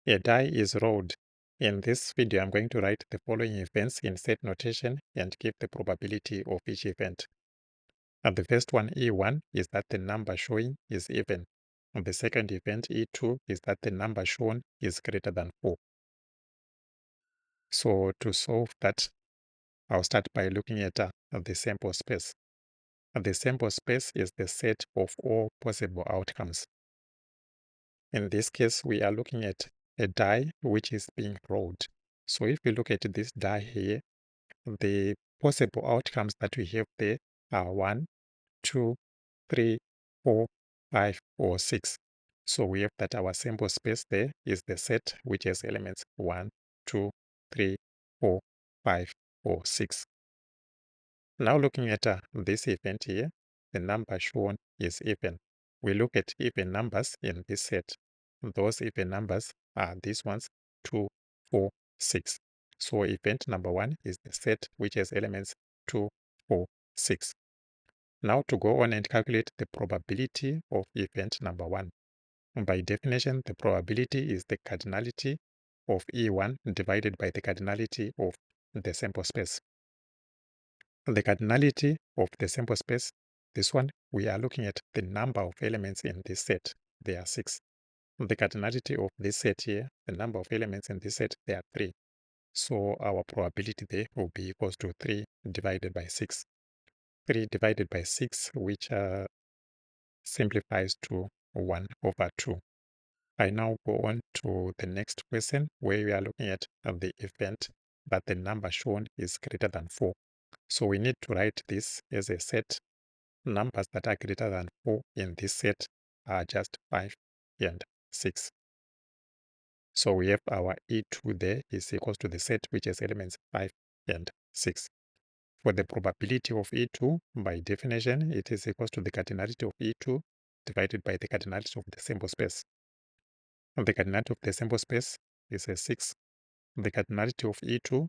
A die is rolled. In this video, I'm going to write the following events in set notation and give the probability of each event. And the first one, E1, is that the number showing is even. And the second event, E2, is that the number shown is greater than 4. So to solve that, I'll start by looking at the sample space. And the sample space is the set of all possible outcomes. In this case, we are looking at a die which is being rolled. So if we look at this die here, the possible outcomes that we have there are 1, 2, 3, 4, 5, or 6. So we have that our sample space there is the set which has elements 1, 2, 3, 4, 5, or 6. Now looking at this event here, the number shown is even. We look at even numbers in this set. Those even numbers are these ones, 2, 4, 6. So event number 1 is the set which has elements 2, 4, 6. Now to go on and calculate the probability of event number 1. By definition, the probability is the cardinality of E1 divided by the cardinality of the sample space. The cardinality of the sample space, this one, we are looking at the number of elements in this set. There are 6. The cardinality of this set here, the number of elements in this set, there are 3. So our probability there will be equals to 3 divided by 6. 3 divided by 6, which simplifies to 1 over 2. I now go on to the next question where we are looking at the event that the number shown is greater than 4. So we need to write this as a set. Numbers that are greater than 4 in this set are just 5 and 6. So we have our E2 there is equals to the set which has elements 5 and 6. For the probability of E2, by definition, it is equals to the cardinality of E2 divided by the cardinality of the sample space. And the cardinality of the sample space is a 6. The cardinality of E2,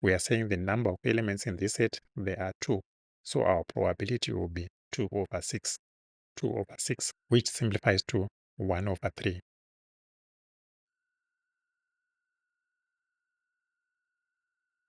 we are saying the number of elements in this set, there are 2. So our probability will be 2 over 6. 2 over 6, which simplifies to 1 over 3.